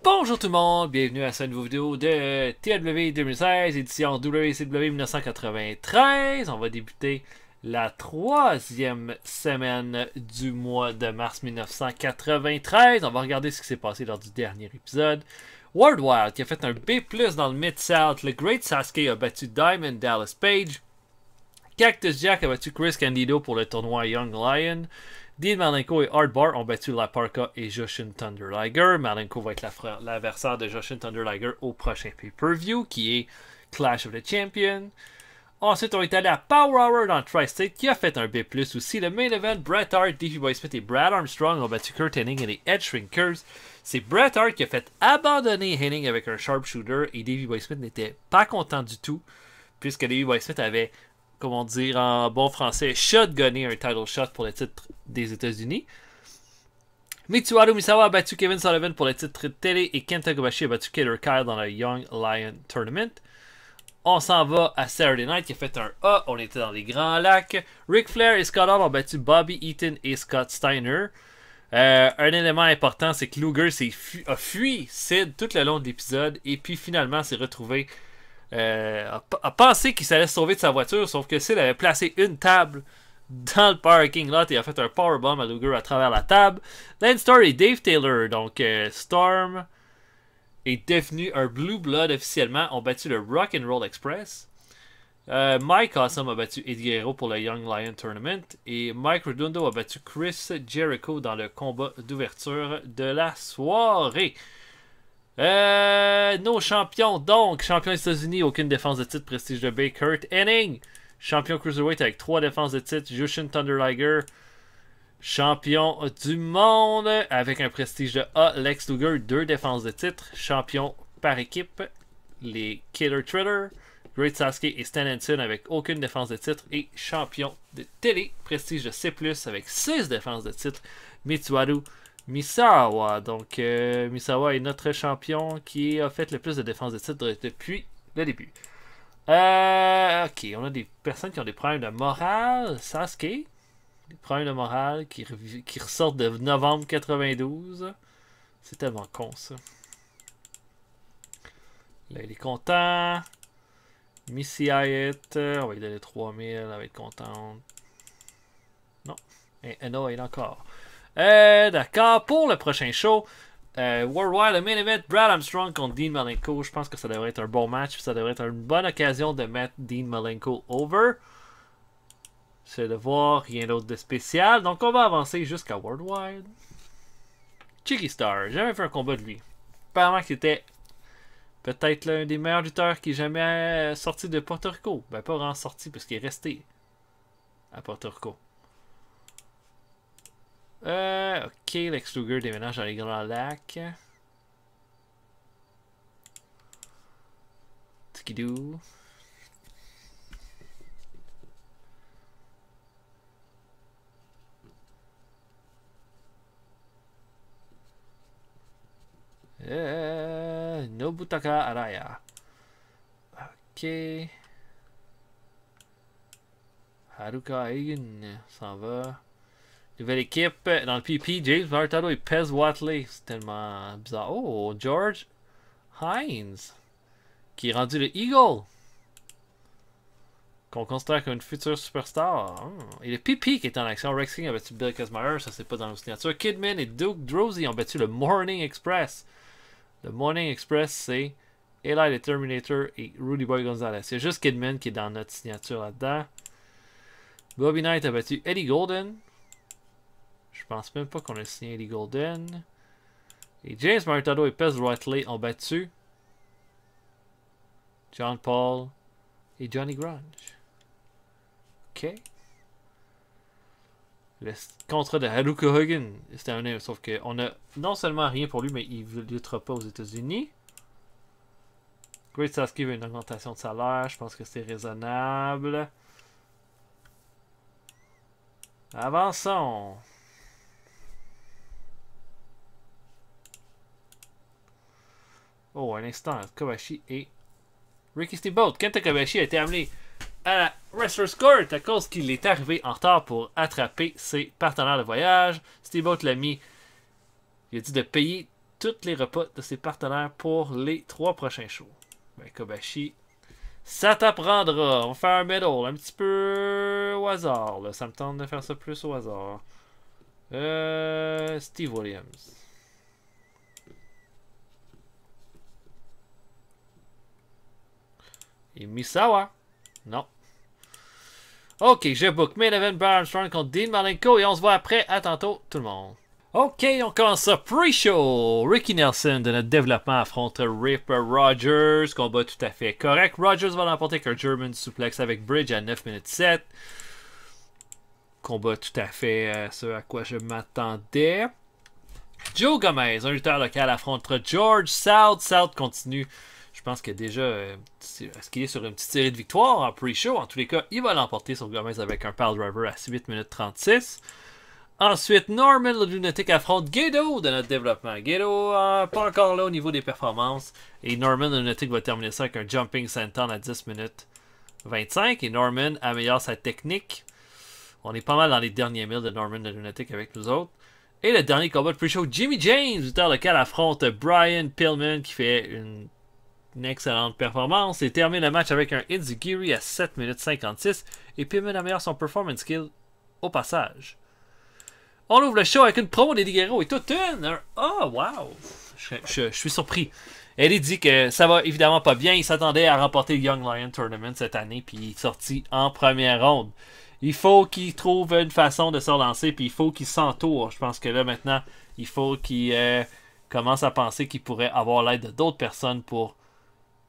Bonjour tout le monde, bienvenue à cette nouvelle vidéo de TLW 2016, édition WCW 1993. On va débuter la troisième semaine du mois de mars 1993. On va regarder ce qui s'est passé lors du dernier épisode. World Wild qui a fait un B+ dans le Mid-South. Le Great Sasuke a battu Diamond Dallas Page. Cactus Jack a battu Chris Candido pour le tournoi Young Lion. Dean Malenko et Hardbar ont battu La Parka et Jushin Thunder Liger. Malenko va être l'adversaire de Jushin Thunder Liger au prochain pay-per-view qui est Clash of the Champions. Ensuite, on est allé à Power Hour dans Tri-State qui a fait un B+ aussi. Le main event, Bret Hart, Davey Boy Smith et Brad Armstrong ont battu Kurt Hennig et les Edge Shrinkers. C'est Bret Hart qui a fait abandonner Hennig avec un sharpshooter et Davey Boy Smith n'était pas content du tout puisque Davey Boy Smith avait, comment dire en bon français, shotgunné un title shot pour le titre des États-Unis. Mitsuharu Misawa a battu Kevin Sullivan pour le titre de télé et Kenta Kobashi a battu Killer Kyle dans le Young Lion Tournament. On s'en va à Saturday Night qui a fait un A. On était dans les Grands Lacs. Ric Flair et Scott Hall ont battu Bobby Eaton et Scott Steiner. Un élément important, c'est que Luger a fui Sid tout le long de l'épisode et puis finalement s'est retrouvé a pensé qu'il s'allait se sauver de sa voiture, sauf que Sid avait placé une table dans le parking lot et a fait un powerbomb à Luger à travers la table. Lance Storm et Dave Taylor, donc Storm est devenu un Blue Blood officiellement, ont battu le Rock'n'Roll Express. Mike Awesome a battu Eddie Guerrero pour le Young Lion Tournament et Mike Redondo a battu Chris Jericho dans le combat d'ouverture de la soirée. Nos champions, donc champion des États-Unis, aucune défense de titre, prestige de B, Kurt Hennig. Champion Cruiserweight avec 3 défenses de titre, Jushin Thunder Liger. Champion du monde avec un prestige de A, Lex Luger, 2 défenses de titre. Champion par équipe, les Killer Thriller, Great Sasuke et Stan Hansen avec aucune défense de titre. Et champion de télé, prestige de C+, avec 6 défenses de titre, Mitsuharu Misawa. Donc Misawa est notre champion qui a fait le plus de défenses de titre depuis le début. Ok, on a des personnes qui ont des problèmes de morale. Sasuke, des problèmes de morale qui ressortent de novembre 92. C'est tellement con ça. Là, il est content. Missy Hyatt, on va lui donner 3000, elle va être contente. Non, et non, il est encore. D'accord, pour le prochain show, Worldwide, le main event, Brad Armstrong contre Dean Malenko. Je pense que ça devrait être un bon match. Ça devrait être une bonne occasion de mettre Dean Malenko over. C'est de voir, rien d'autre de spécial. Donc on va avancer jusqu'à Worldwide. Chicky Star, j'ai jamais fait un combat de lui. Apparemment qu'il était peut-être l'un des meilleurs lutteurs qui est jamais sorti de Porto Rico. Ben pas vraiment sorti parce qu'il est resté à Porto Rico. Ok, Lex Luger déménage dans les Grands Lacs. Tikidou. Nobutaka Araya. Ok. Haruka Hagen s'en va. Nouvelle équipe dans le PP, James Martado et Pez Watley. C'est tellement bizarre. Oh, George Hines, qui est rendu le Eagle, qu'on considère comme une future superstar. Et le PP qui est en action. Rex King a battu Bill Kazmaier, ça c'est pas dans nos signatures. Kidman et Duke Drozy ont battu le Morning Express. Le Morning Express, c'est Eli the Terminator et Rudy Boy Gonzalez. Il y a juste Kidman qui est dans notre signature là-dedans. Bobby Knight a battu Eddie Golden. Je pense même pas qu'on a signé Eddie Golden. Et James Martado et Pez Watley ont battu John Paul et Johnny Grunge. Ok. Le contrat de Haruka Hogan, c'était un sauf qu'on a non seulement rien pour lui, mais il ne luttera pas aux États-Unis. Great Sasuke veut une augmentation de salaire. Je pense que c'est raisonnable. Avançons. Oh, un instant. Kobashi et Ricky Steamboat. Kenta Kobashi a été amené à la Wrestler's Court à cause qu'il est arrivé en retard pour attraper ses partenaires de voyage. Steamboat l'a mis. Il a dit de payer tous les repas de ses partenaires pour les 3 prochains shows. Ben, Kobashi, ça t'apprendra. On va faire un medal un petit peu au hasard. Là. Ça me tente de faire ça plus au hasard. Steve Williams. Et Misawa. Non. Ok, je book Main Event Brian Armstrong contre Dean Malenko et on se voit après. À tantôt, tout le monde. Ok, on commence ça. Pre-show. Ricky Nelson de notre développement affronte Ripper Rogers. Combat tout à fait correct. Rogers va l'emporter avec un German suplex avec Bridge à 9 minutes 7. Combat tout à fait ce à quoi je m'attendais. Joe Gomez, un lutteur local, affrontera George South. South continue. Je pense que déjà, est-ce qu'il est sur une petite série de victoires en pre-show? En tous les cas, il va l'emporter sur Gomez avec un Pile Driver à 8 minutes 36. Ensuite, Norman le Lunatic affronte Gedo de notre développement. Gedo, pas encore là au niveau des performances. Et Norman le Lunatic va terminer ça avec un Jumping Senton à 10 minutes 25. Et Norman améliore sa technique. On est pas mal dans les derniers milles de Norman le Lunatic avec nous autres. Et le dernier combat de pre-show, Jimmy James, lutteur local, affronte Brian Pillman qui fait une excellente performance. Et termine le match avec un Enziguri à 7 minutes 56. Et Pillman améliore son performance skill au passage. On ouvre le show avec une promo d'Eddie Guerrero et toute une. Oh, wow! Je suis surpris. Eddie dit que ça va évidemment pas bien. Il s'attendait à remporter le Young Lion Tournament cette année, puis il est sorti en première ronde. Il faut qu'il trouve une façon de se relancer, puis il faut qu'il s'entoure. Je pense que là, maintenant, il faut qu'il commence à penser qu'il pourrait avoir l'aide d'autres personnes pour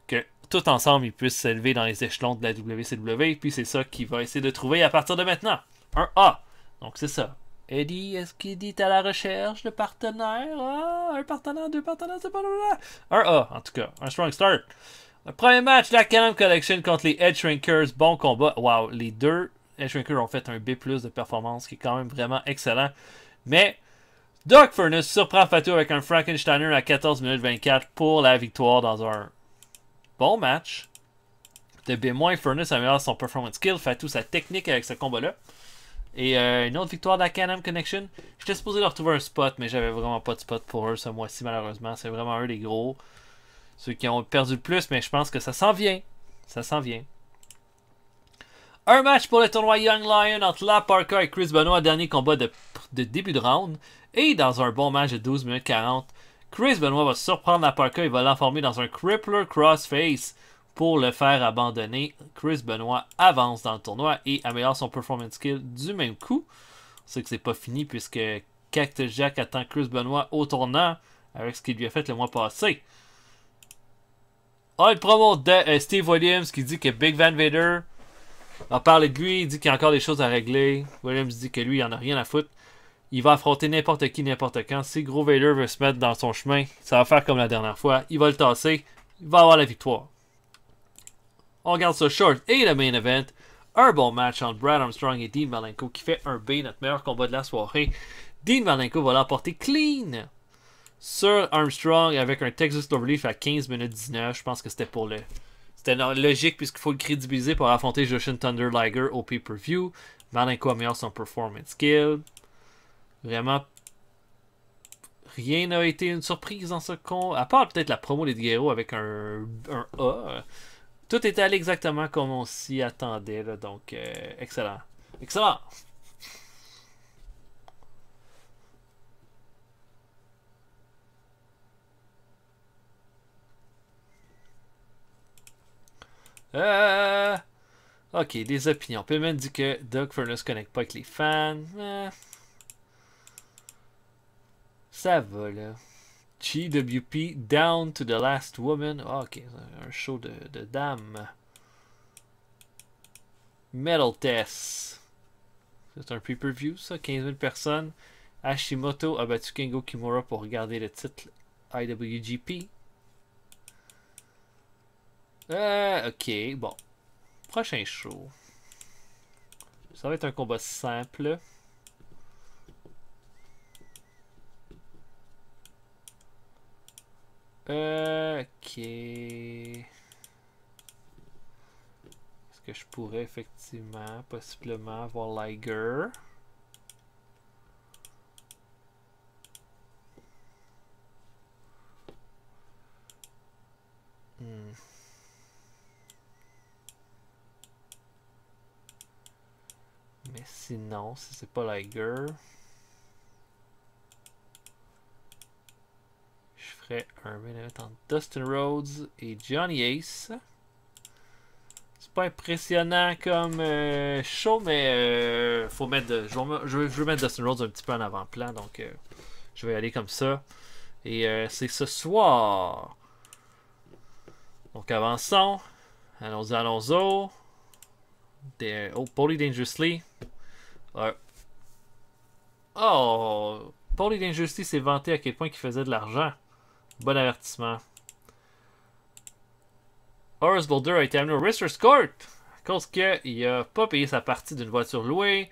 que tout ensemble, ils puissent s'élever dans les échelons de la WCW. Puis c'est ça qu'il va essayer de trouver à partir de maintenant. Un A. Donc c'est ça. Eddie, est-ce qu'il dit à la recherche de partenaires? Ah, un partenaire, 2 partenaires, c'est pas là. Un A, en tout cas. Un strong start. Le premier match, la Canon Collection contre les Edge Shrinkers. Bon combat. Wow, les deux Edge Shrinkers ont fait un B+ de performance qui est quand même vraiment excellent. Mais Doc Furnace surprend Fatou avec un Frankensteiner à 14 minutes 24 pour la victoire dans un bon match. De B-, Furnace améliore son performance skill. Fatou sa technique avec ce combat-là. Et une autre victoire de la Can-Am Connection. J'étais supposé leur trouver un spot, mais j'avais vraiment pas de spot pour eux ce mois-ci, malheureusement. C'est vraiment eux les gros. Ceux qui ont perdu le plus, mais je pense que ça s'en vient. Ça s'en vient. Un match pour le tournoi Young Lion entre La Parka et Chris Benoit. Dernier combat de début de round. Et dans un bon match de 12 minutes 40, Chris Benoit va surprendre La Parka et va l'enformer dans un Crippler Crossface. Pour le faire abandonner, Chris Benoit avance dans le tournoi et améliore son performance skill du même coup. On sait que c'est pas fini puisque Cactus Jack attend Chris Benoit au tournant avec ce qu'il lui a fait le mois passé. Ah, le promo de Steve Williams qui dit que Big Van Vader a parlé de lui, il dit qu'il y a encore des choses à régler. Williams dit que lui, il en a rien à foutre. Il va affronter n'importe qui, n'importe quand. Si Gros Vader veut se mettre dans son chemin, ça va faire comme la dernière fois. Il va le tasser, il va avoir la victoire. On regarde ça short et le main event. Un bon match entre Brad Armstrong et Dean Malenko qui fait un B, notre meilleur combat de la soirée. Dean Malenko va l'emporter clean sur Armstrong avec un Texas Overleaf à 15 minutes 19. Je pense que c'était pour le... C'était logique puisqu'il faut le crédibiliser pour affronter Jushin Thunder Liger au pay-per-view. Malenko améliore son performance skill. Vraiment, rien n'a été une surprise dans ce con. À part peut-être la promo des Guerrero avec un A. Tout est allé exactement comme on s'y attendait, là, donc excellent. Excellent! Ok, des opinions. Pillman dit que Doug Furnace ne connecte pas avec les fans. Ça va, là. GWP Down to the Last Woman. Ah, ok, un show de dames. Metal Test. C'est un pay-per-view, ça. 15 000 personnes. Hashimoto a battu Kengo Kimura pour regarder le titre IWGP. Ok, bon. Prochain show. Ça va être un combat simple. Ok. Est-ce que je pourrais effectivement, possiblement, avoir Liger? Sinon, si c'est pas Liger, je ferais un main event entre Dustin Rhodes et Johnny Ace. C'est pas impressionnant comme show, mais faut mettre je veux mettre Dustin Rhodes un petit peu en avant-plan, donc je vais y aller comme ça. Et c'est ce soir. Donc avançons. Allons-y. Paulie Dangerously. Paulie Dangerously s'est vanté à quel point il faisait de l'argent. Bon avertissement. Horace Boulder a été amené au Wrestler's Court à cause qu'il a pas payé sa partie d'une voiture louée.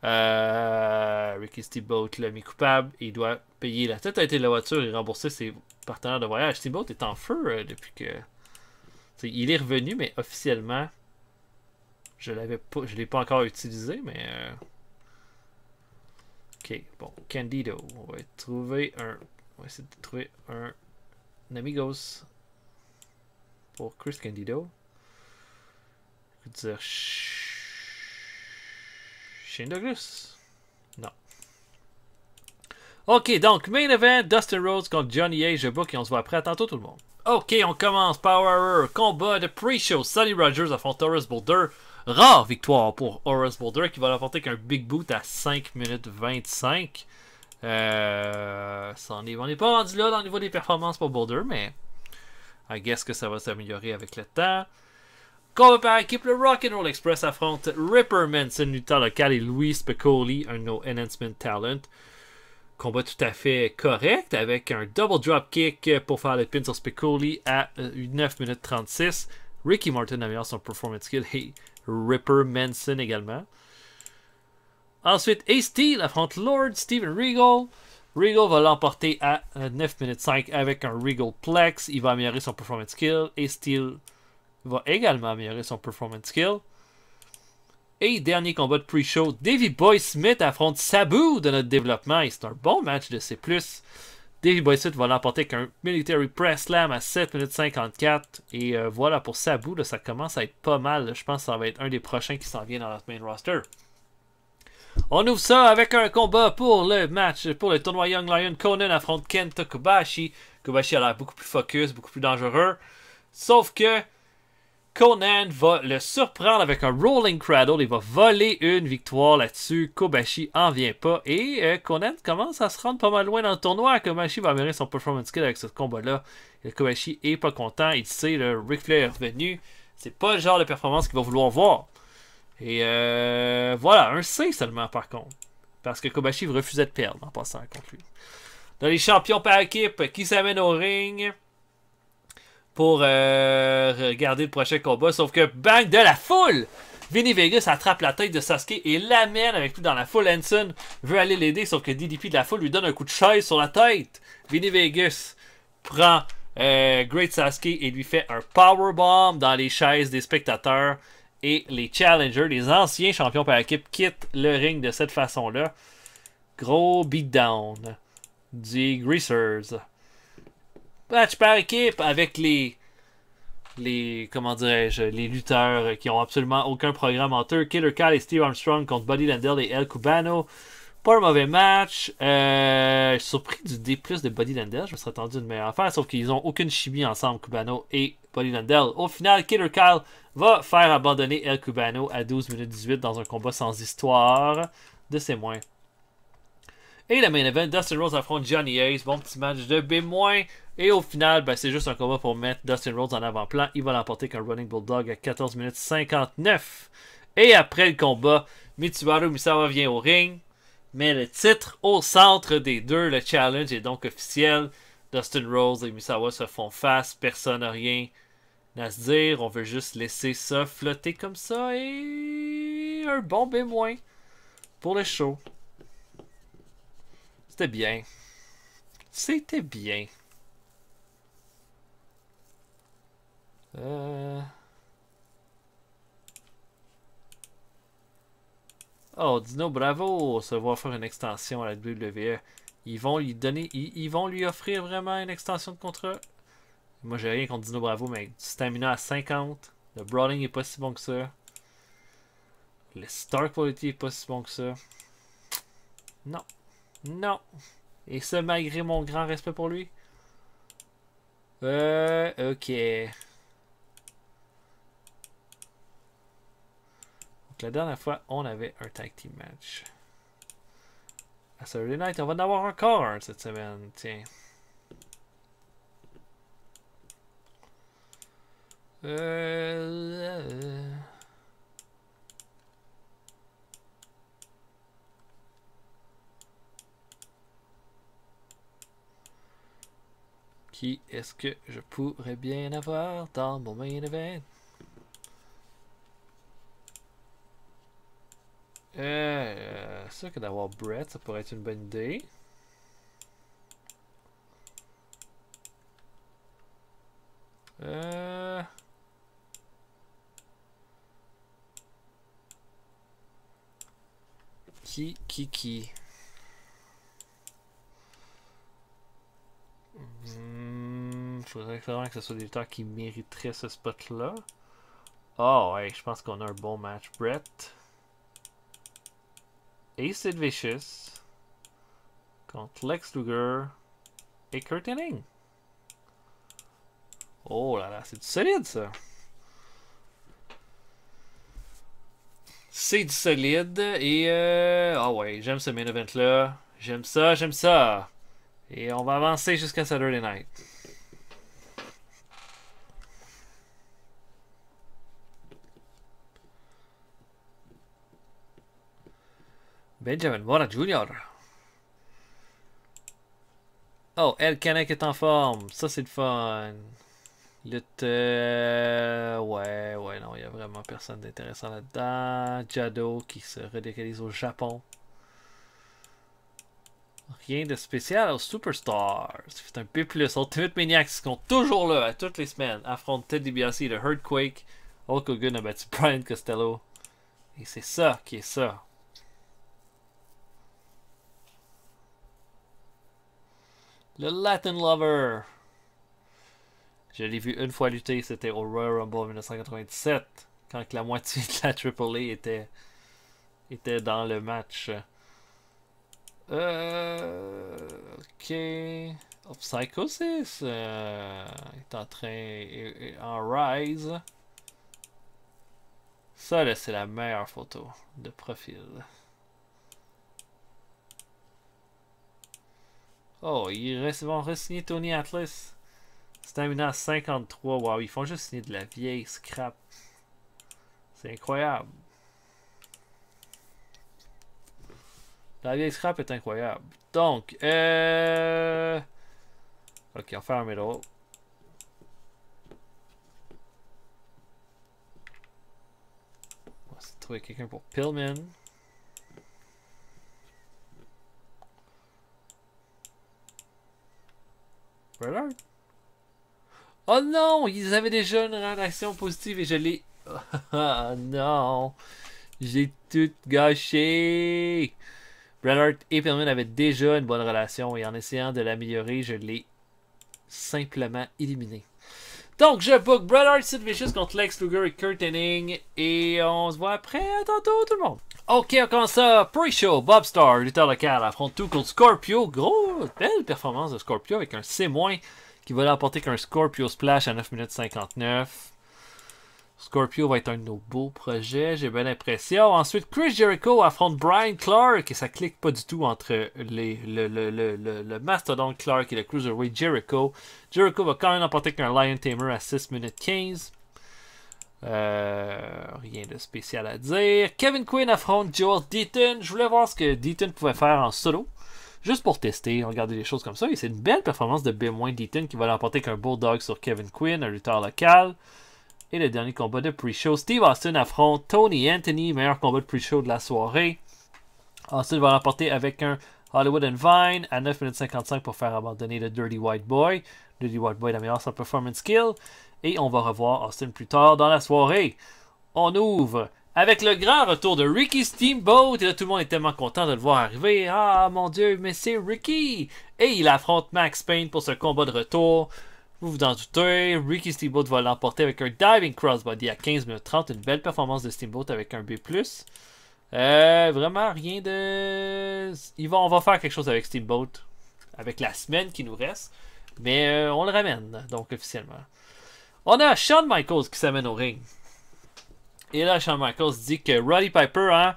Ricky Steamboat l'a mis coupable et il doit payer la totalité de la voiture et rembourser ses partenaires de voyage. Steamboat est en feu depuis que... il est revenu, mais officiellement, je l'ai pas encore utilisé, mais... Ok, bon, Candido. On va essayer de trouver un Amigos pour Chris Candido. Je vais dire Shane Douglas. Non. Ok, donc, main event, Dustin Rhodes contre Johnny Ace. Je book et on se voit après. À tantôt tout le monde. Ok, on commence. Power Hour, combat de pre-show. Sonny Rogers affronte Horace Boulder. Rare victoire pour Horace Boulder qui va l'apporter qu'un big boot à 5 minutes 25. On n'est pas rendu là dans le niveau des performances pour Boulder, mais I guess que ça va s'améliorer avec le temps. Combat par équipe, le Rock'n'Roll Express affronte Ripper Manson, lutteur local, et Louis Spicolli, un No Enhancement Talent. Combat tout à fait correct avec un double drop kick pour faire le pin sur Spicolli à 9 minutes 36. Ricky Martin améliore son performance skill et Ripper Manson également. Ensuite, Ace Steel affronte Lord Steven Regal. Regal va l'emporter à 9 minutes 5 avec un Regal Plex. Il va améliorer son performance skill. Ace Steel va également améliorer son performance skill. Et dernier combat de pre-show, Davey Boy Smith affronte Sabu de notre développement. Et c'est un bon match de C+. Davey Boy Smith va l'emporter avec un Military Press Slam à 7 minutes 54. Et voilà pour Sabu, là, ça commence à être pas mal. Là. Je pense que ça va être un des prochains qui s'en vient dans notre main roster. On ouvre ça avec un combat pour le match, pour le tournoi Young Lion. Conan affronte Kenta Kobashi. Kobashi a l'air beaucoup plus focus, beaucoup plus dangereux. Sauf que Conan va le surprendre avec un Rolling Cradle. Il va voler une victoire là-dessus. Kobashi en vient pas. Et Conan commence à se rendre pas mal loin dans le tournoi. Kobashi va améliorer son performance skill avec ce combat-là. Et Kobashi est pas content. Il sait, le Ric Flair est revenu. C'est pas le genre de performance qu'il va vouloir voir. Et voilà, un C seulement par contre. Parce que Kobashi refusait de perdre en passant contre lui. Dans les champions par équipe qui s'amènent au ring pour regarder le prochain combat. Sauf que bang de la foule! Vinny Vegas attrape la tête de Sasuke et l'amène avec lui dans la foule. Hanson veut aller l'aider, sauf que DDP de la foule lui donne un coup de chaise sur la tête. Vinny Vegas prend Great Sasuke et lui fait un powerbomb dans les chaises des spectateurs. Et les challengers, les anciens champions par équipe, quittent le ring de cette façon-là. Gros beatdown des Greasers. Match par équipe avec les comment dirais-je, les lutteurs qui ont absolument aucun programme entre eux. Killer Kyle et Steve Armstrong contre Buddy Landel et El Cubano. Pas un mauvais match. Je suis surpris du D+ de Buddy Landel. Je me serais attendu une meilleure affaire, sauf qu'ils n'ont aucune chimie ensemble, Cubano et Buddy Landel. Au final, Killer Kyle va faire abandonner El Cubano à 12 minutes 18 dans un combat sans histoire de ses moins. Et le main event, Dustin Rhodes affronte Johnny Ace. Bon petit match de B-. Et au final, ben, c'est juste un combat pour mettre Dustin Rhodes en avant-plan. Il va l'emporter qu'un Running Bulldog à 14 minutes 59. Et après le combat, Mitsuharu Misawa vient au ring. Met le titre au centre des deux. Le challenge est donc officiel. Dustin Rhodes et Misawa se font face. Personne n'a rien à se dire. On veut juste laisser ça flotter comme ça. Et un bon B- pour le show. C'était bien. C'était bien. Oh, Dino Bravo se voit faire une extension à la WWE. Ils vont lui donner. Ils vont lui offrir vraiment une extension de contrat. Moi j'ai rien contre Dino Bravo, mais du stamina à 50. Le brawling est pas si bon que ça. Le Star Quality est pas si bon que ça. Non. Non. Et ça malgré mon grand respect pour lui. Ok. Donc la dernière fois, on avait un tag team match. À Saturday Night, on va en avoir encore un cette semaine. Tiens. Qui est-ce que je pourrais bien avoir dans mon main event? Ça que d'avoir Brett, ça pourrait être une bonne idée. Qui? Faudrait vraiment que ce soit des lutteurs qui mériteraient ce spot-là. Oh ouais, je pense qu'on a un bon match. Brett. Ace Vicious. Contre Lex Luger. Et Kurt Hennig. Oh là là, c'est du solide ça. C'est du solide. Et ah ouais, j'aime ce main event là. J'aime ça. Et on va avancer jusqu'à Saturday Night. Benjamin Mora Jr. Oh, El Canek est en forme. Ça, c'est le fun. Lutte. Ouais, non, il n'y a vraiment personne d'intéressant là-dedans. Jado qui se radicalise au Japon. Rien de spécial aux Superstars. C'est un B+. Ultimate Maniacs qui sont toujours là à toutes les semaines. Affrontent Ted DiBiase et le Earthquake. Hulk Hogan a battu Brian Costello. Et c'est ça qui est ça. Le Latin Lover. Je l'ai vu une fois lutter, c'était au Royal Rumble 1997. Quand la moitié de la AAA était dans le match. Ok. Oh, Psychosis est en en rise. Ça là, c'est la meilleure photo de profil. Oh, ils vont re-signer Tony Atlas. Stamina 53. Wow, ils font juste signer de la vieille scrap. C'est incroyable. La vieille scrap est incroyable. Donc, ok, on va faire un middle. On va essayer de trouver quelqu'un pour Pillman. Bret. Oh non, ils avaient déjà une réaction positive et je l'ai... Oh non, j'ai tout gâché. Bret Hart et Pillman avaient déjà une bonne relation et en essayant de l'améliorer, je l'ai simplement éliminé. Donc, je book Bret Hart, Sid Vicious contre Lex Luger et Kurt Hennig et on se voit après. À tantôt tout le monde. Ok, on commence ça. Pre-show, Bob Starr, lutteur local, affronte tout contre Scorpio. Belle performance de Scorpio avec un C- qui va l'emporter qu'un Scorpio Splash à 9 minutes 59. Scorpio va être un de nos beaux projets, j'ai bien l'impression. Ensuite, Chris Jericho affronte Brian Clark et ça clique pas du tout entre le mastodonte Clark et le cruiserweight Jericho. Jericho va quand même emporter qu'un Lion Tamer à 6 minutes 15. Rien de spécial à dire. Kevin Quinn affronte Joel Deaton. Je voulais voir ce que Deaton pouvait faire en solo. Juste pour tester, regarder les choses comme ça. Et c'est une belle performance de B- Deaton qui va l'emporter qu'un Bulldog sur Kevin Quinn, un lutteur local. Et le dernier combat de pre-show, Steve Austin affronte Tony Anthony, meilleur combat de pre-show de la soirée. Austin va l'emporter avec un Hollywood and Vine à 9 minutes 55 pour faire abandonner le Dirty White Boy. Dirty White Boy améliore sa performance skill. Et on va revoir Austin plus tard dans la soirée. On ouvre avec le grand retour de Ricky Steamboat. Et là, tout le monde est tellement content de le voir arriver. Ah, mon Dieu, mais c'est Ricky! Et il affronte Max Payne pour ce combat de retour. Vous vous en doutez, Ricky Steamboat va l'emporter avec un diving crossbody à 15 minutes 30. Une belle performance de Steamboat avec un B+. Vraiment rien de... On va faire quelque chose avec Steamboat avec la semaine qui nous reste. Mais on le ramène, donc officiellement. On a Shawn Michaels qui s'amène au ring. Et là, Shawn Michaels dit que Roddy Piper, hein,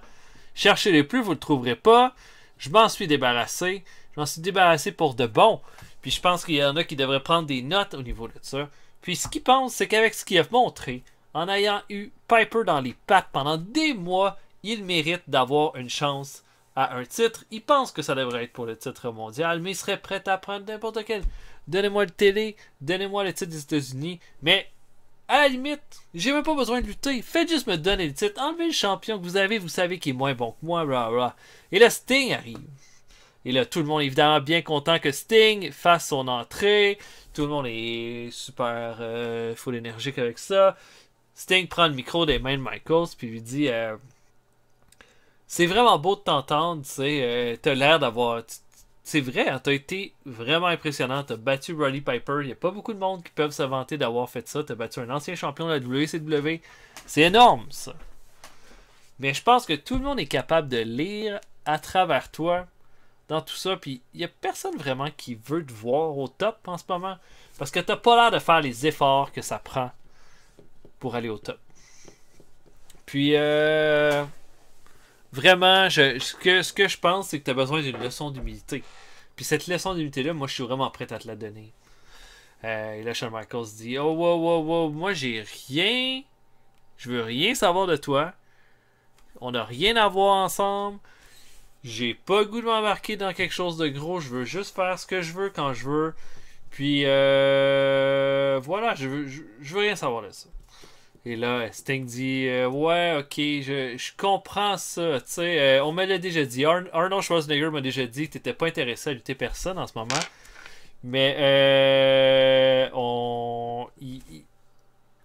cherchez-les plus, vous ne le trouverez pas. Je m'en suis débarrassé. Je m'en suis débarrassé pour de bon. Puis je pense qu'il y en a qui devraient prendre des notes au niveau de ça. Puis ce qu'ils pensent, c'est qu'avec ce qu'il a montré, en ayant eu Piper dans les pattes pendant des mois, il mérite d'avoir une chance à un titre. Il pense que ça devrait être pour le titre mondial, mais il serait prêt à prendre n'importe quel. Donnez-moi le télé, donnez-moi le titre des États-Unis, mais à la limite, j'ai même pas besoin de lutter. Faites juste me donner le titre. Enlevez le champion que vous avez, vous savez qu'il est moins bon que moi. Blah, blah. Et là, Sting arrive. Et là, tout le monde est évidemment bien content que Sting fasse son entrée. Tout le monde est super full énergique avec ça. Sting prend le micro des mains de Michaels puis lui dit c'est vraiment beau de t'entendre, tu sais. T'as l'air d'avoir... C'est vrai, hein, t'as été vraiment impressionnant. T'as battu Roddy Piper. Il n'y a pas beaucoup de monde qui peuvent se vanter d'avoir fait ça. T'as battu un ancien champion de la WCW. C'est énorme, ça. Mais je pense que tout le monde est capable de lire à travers toi dans tout ça. Puis il n'y a personne vraiment qui veut te voir au top en ce moment. Parce que t'as pas l'air de faire les efforts que ça prend pour aller au top. Puis, vraiment, ce que je pense, c'est que tu as besoin d'une leçon d'humilité. Puis cette leçon d'humilité-là, moi, je suis vraiment prêt à te la donner. Et là, Shawn Michaels dit oh, wow, moi, j'ai rien. Je veux rien savoir de toi. On n'a rien à voir ensemble. J'ai pas le goût de m'embarquer dans quelque chose de gros. Je veux juste faire ce que je veux quand je veux. Puis, voilà, je veux rien savoir de ça. Et là, Sting dit ouais, ok, je comprends ça. Tu sais, on me l'a déjà dit. Arnold Schwarzenegger m'a déjà dit que t'étais pas intéressé à lutter personne en ce moment. Mais on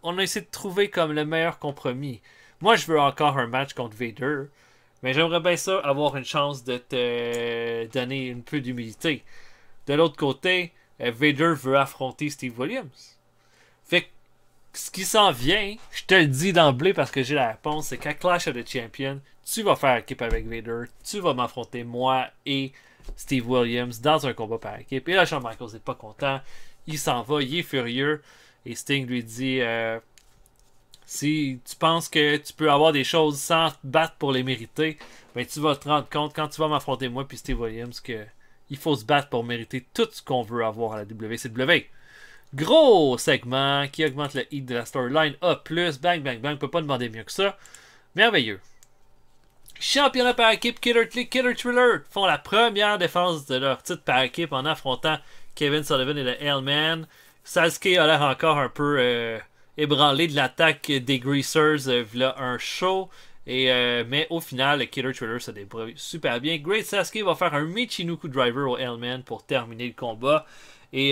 a essayé de trouver comme le meilleur compromis. Moi, je veux encore un match contre Vader. Mais j'aimerais bien ça avoir une chance de te donner un peu d'humilité. De l'autre côté, Vader veut affronter Steve Williams. Fait que ce qui s'en vient, je te le dis d'emblée parce que j'ai la réponse, c'est qu'à Clash of the Champions, tu vas faire équipe avec Vader, tu vas m'affronter moi et Steve Williams dans un combat par équipe. Et là, Shawn Michaels n'est pas content, il s'en va, il est furieux, et Sting lui dit si tu penses que tu peux avoir des choses sans te battre pour les mériter, ben tu vas te rendre compte quand tu vas m'affronter moi et Steve Williams que il faut se battre pour mériter tout ce qu'on veut avoir à la WCW. Gros segment qui augmente le hit de la storyline A+, bang, bang, bang, peut pas demander mieux que ça. Merveilleux. Championnat par équipe, Killer Thriller font la première défense de leur titre par équipe en affrontant Kevin Sullivan et le Hellman. Sasuke a l'air encore un peu ébranlé de l'attaque des Greasers v'là un show. Mais au final, le Killer Thriller se débrouille super bien. Great Sasuke va faire un Michinoku Driver au Hellman pour terminer le combat. Et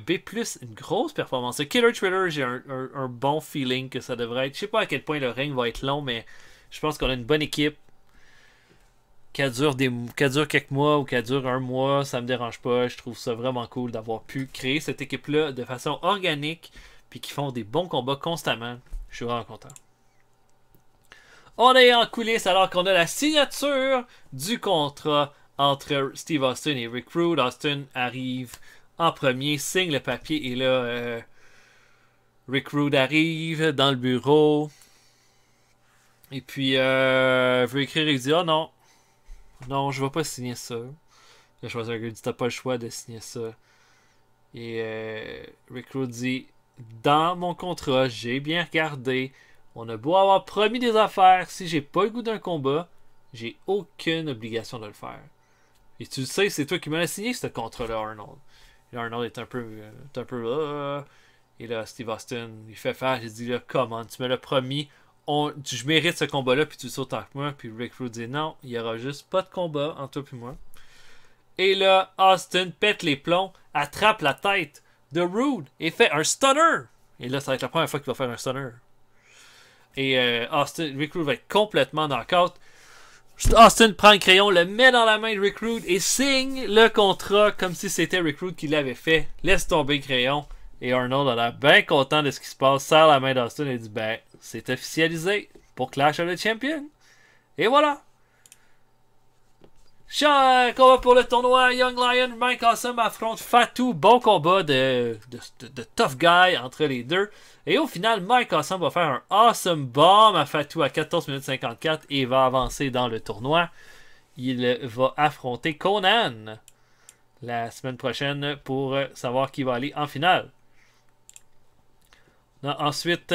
B+, une grosse performance. Le Killer Thriller, j'ai un bon feeling que ça devrait être. Je sais pas à quel point le règne va être long, mais je pense qu'on a une bonne équipe. Qu'elle dure quelques mois ou qu'elle dure un mois, ça me dérange pas. Je trouve ça vraiment cool d'avoir pu créer cette équipe-là de façon organique, puis qui font des bons combats constamment. Je suis vraiment content. On est en coulisses alors qu'on a la signature du contrat entre Steve Austin et Rick Rude. Austin arrive en premier, signe le papier et là Rick Rude arrive dans le bureau et puis veut écrire et il dit oh non je vais pas signer ça. Le Schwarzenegger dit t'as pas le choix de signer ça et Rick Rude dit dans mon contrat j'ai bien regardé, on a beau avoir promis des affaires, si j'ai pas le goût d'un combat j'ai aucune obligation de le faire et tu le sais, c'est toi qui m'as signé ce contrat là, Arnold. Arnold est un peu et là Steve Austin il fait faire, il dit là comment tu me l'as promis, je mérite ce combat là puis tu le sais autant que moi, puis Rick Rude dit non, il y aura juste pas de combat entre toi et moi. Et là Austin pète les plombs, attrape la tête de Rude et fait un stunner, et là ça va être la première fois qu'il va faire un stunner et Rick Rude va être complètement knock-out. Austin prend le crayon, le met dans la main de Rick Rude et signe le contrat comme si c'était Rick Rude qui l'avait fait. Laisse tomber le crayon Et Arnold a l'air bien content de ce qui se passe, serre la main d'Austin et dit ben, c'est officialisé pour Clash of the Champions. Et voilà. Combat pour le tournoi. Young Lion, Mike Awesome affronte Fatu. Bon combat de tough guy entre les deux. Et au final, Mike Awesome va faire un awesome bomb à Fatu à 14 minutes 54 et va avancer dans le tournoi. Il va affronter Conan la semaine prochaine pour savoir qui va aller en finale. Ensuite,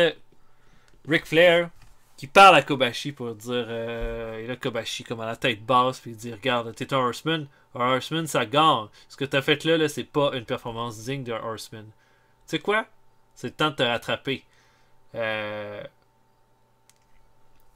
Ric Flair qui parle à Kobashi pour dire et là Kobashi comme à la tête basse puis il dit regarde t'es un Horseman ça gagne, ce que t'as fait là c'est pas une performance digne d'un Horseman. Tu sais quoi, c'est le temps de te rattraper.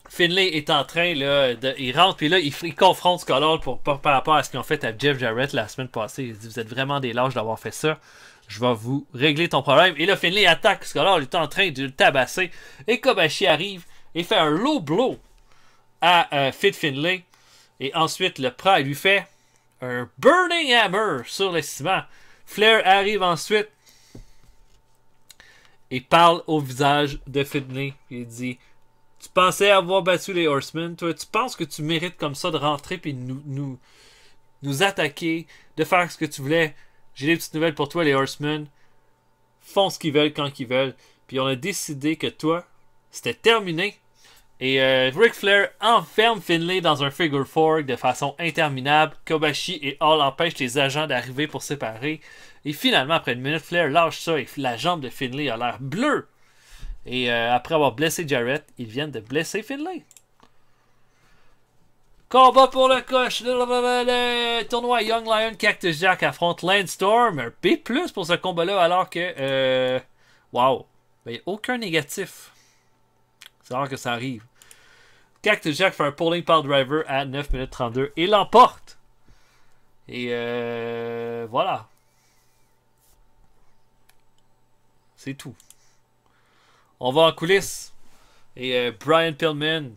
Finlay est en train là, il rentre puis là il confronte Skull par rapport à ce qu'ils ont fait à Jeff Jarrett la semaine passée. Il dit vous êtes vraiment des lâches d'avoir fait ça, je vais vous régler ton problème. Et là Finlay attaque Skull, il est en train de le tabasser et Kobashi arrive et fait un low blow à Fit Finlay. Et ensuite, le prend et lui fait un Burning Hammer sur le ciment. Flair arrive ensuite et parle au visage de Finlay. Il dit tu pensais avoir battu les Horsemen? Toi, tu penses que tu mérites comme ça de rentrer et nous attaquer, de faire ce que tu voulais? J'ai des petites nouvelles pour toi, les Horsemen. Font ce qu'ils veulent quand ils veulent. Puis on a décidé que toi, c'était terminé. Et Ric Flair enferme Finlay dans un figure four de façon interminable. Kobashi et Hall empêchent les agents d'arriver pour séparer. Et finalement, après une minute, Flair lâche ça et la jambe de Finlay a l'air bleue. Et après avoir blessé Jarrett, ils viennent de blesser Finlay. Combat pour le coche. Le tournoi Young Lion Cactus Jack affronte Landstorm. Un B+ pour ce combat-là alors que... wow. Il n'y a aucun négatif. C'est rare que ça arrive. Cactus Jack fait un pulling power driver à 9 minutes 32 et l'emporte. Et voilà. C'est tout. On va en coulisses. Et Brian Pillman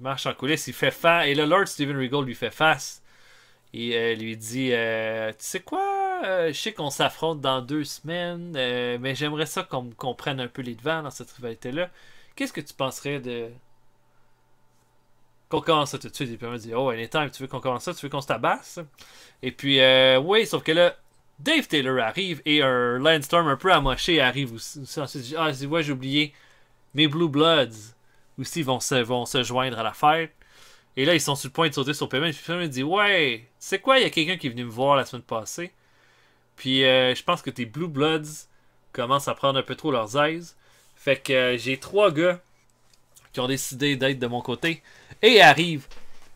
marche en coulisses. Il fait face. Et le Lord Steven Regal lui fait face. Et lui dit tu sais quoi, je sais qu'on s'affronte dans 2 semaines, mais j'aimerais ça qu'on prenne un peu les devants dans cette rivalité-là. Qu'est-ce que tu penserais de qu'on commence ça tout de suite? Et puis on dit oh, anytime, tu veux qu'on commence ça? Tu veux qu'on se tabasse? Et puis oui, sauf que là Dave Taylor arrive et un Landstorm un peu amoché arrive aussi. Ensuite, ouais, j'ai oublié mes Blue Bloods aussi vont se joindre à la fête. Et là, ils sont sur le point de sauter sur Payman. Puis Payman dit ouais, c'est quoi, il y a quelqu'un qui est venu me voir la semaine passée. Puis je pense que tes Blue Bloods commencent à prendre un peu trop leurs aises. Fait que j'ai 3 gars qui ont décidé d'être de mon côté. Et arrive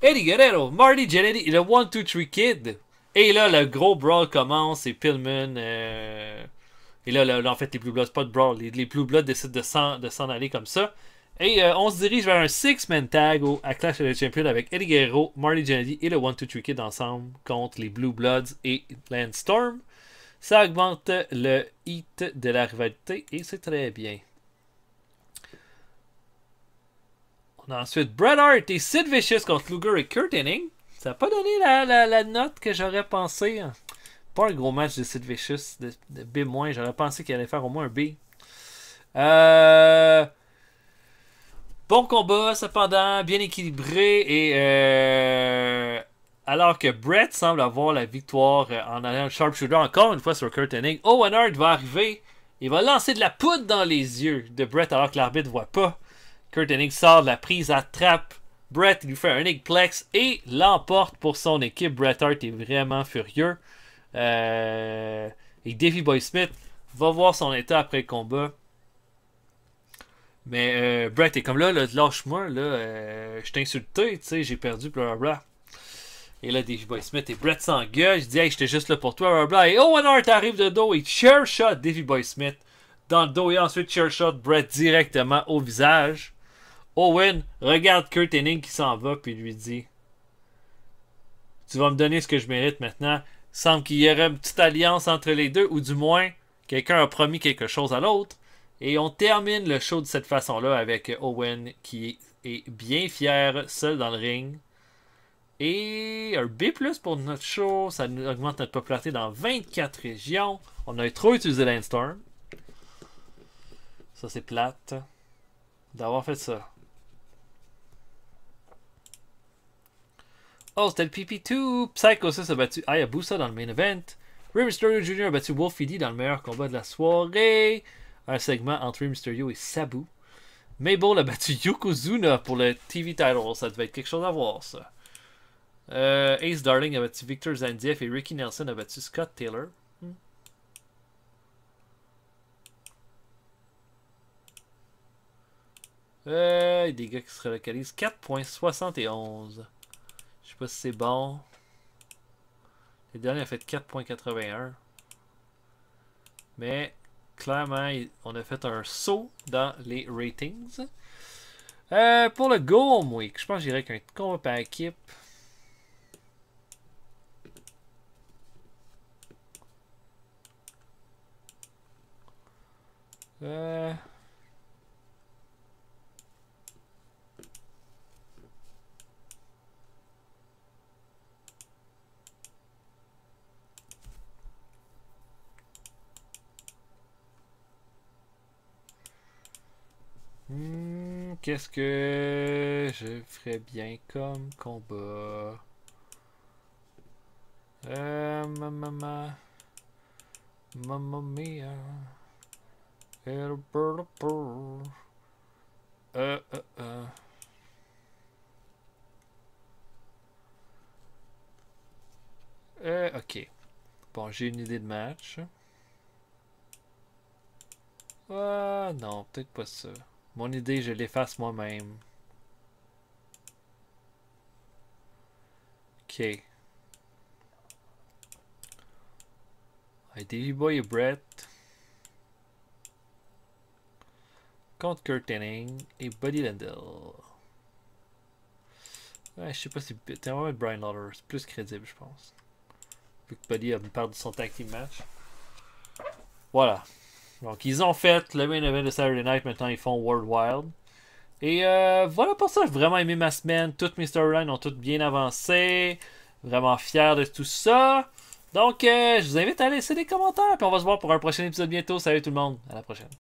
Eddie Guerrero, Marty Jannetty et le 1-2-3 Kid. Et là, le gros brawl commence et Pillman... Et là, en fait, les Blue Bloods, pas de brawl. Les Blue Bloods décident de s'en aller comme ça. Et on se dirige vers un 6-man tag à Clash of the Champions avec Eddie Guerrero, Marty Jannetty et le 1-2-3 Kid ensemble contre les Blue Bloods et Landstorm. Ça augmente le heat de la rivalité et c'est très bien. On a ensuite Bret Hart et Sid Vicious contre Luger et Kurt Hennig. Ça n'a pas donné la note que j'aurais pensé. Pas un gros match de Sid Vicious, de B-. J'aurais pensé qu'il allait faire au moins un B. Bon combat, cependant, bien équilibré. Et alors que Bret semble avoir la victoire en allant sharpshooter encore une fois sur Kurt Hennig, Owen Hart va arriver. Il va lancer de la poudre dans les yeux de Bret alors que l'arbitre ne voit pas. Kurt Hennig sort de la prise, attrape Bret, lui fait un Eggplex et l'emporte pour son équipe. Bret Hart est vraiment furieux. Et Davey Boy Smith va voir son état après le combat. Mais Bret est comme là lâche-moi, je t'ai insulté, tu sais, j'ai perdu, blablabla. Et là, Davey Boy Smith et Bret s'engueulent. Je dis, hey, j'étais juste là pour toi, blablabla. Et Owen Hart arrive de dos et chair shot Davey Boy Smith dans le dos et ensuite chair shot Bret directement au visage. Owen regarde Kurt Hennig qui s'en va puis lui dit tu vas me donner ce que je mérite maintenant. Il semble qu'il y aurait une petite alliance entre les deux, ou du moins quelqu'un a promis quelque chose à l'autre. Et on termine le show de cette façon-là avec Owen qui est bien fier, seul dans le ring. Et un B+ pour notre show, ça nous augmente notre popularité dans 24 régions. On a trop utilisé Landstorm. Ça, c'est plate d'avoir fait ça. Oh, c'était le PP2. Psychosis a battu Hayabusa dans le main event. Rey Mysterio Jr. a battu Wolf Eddy dans le meilleur combat de la soirée. Un segment entre Rey Mysterio et Sabu. Mabel a battu Yokozuna pour le TV title. Ça devait être quelque chose à voir, ça. Ace Darling a battu Victor Zandieff et Ricky Nelson a battu Scott Taylor. Des gars qui se relocalisent. 4.71. Je sais pas si c'est bon. Les derniers ont fait 4.81. Mais clairement, on a fait un saut dans les ratings. Pour le Go Week, je pense que j'irai avec un combat par équipe. Qu'est-ce que je ferais bien comme combat? Mamma mia. Ok. Bon, j'ai une idée de match. Non, peut-être pas ça. Mon idée, je l'efface moi-même. Ok. Davey Boy et Brett. Contre Kurt Hennig et Buddy Landel. Ouais, je sais pas si... T'es vraiment mettre Brian Lawler. C'est plus crédible, je pense. Vu que Buddy a perdu son tag team match. Voilà. Donc, ils ont fait le main event de Saturday Night. Maintenant, ils font World Wild. Et voilà pour ça. J'ai vraiment aimé ma semaine. Toutes mes storylines ont toutes bien avancé. Vraiment fier de tout ça. Donc, je vous invite à laisser des commentaires. Puis on va se voir pour un prochain épisode bientôt. Salut tout le monde. À la prochaine.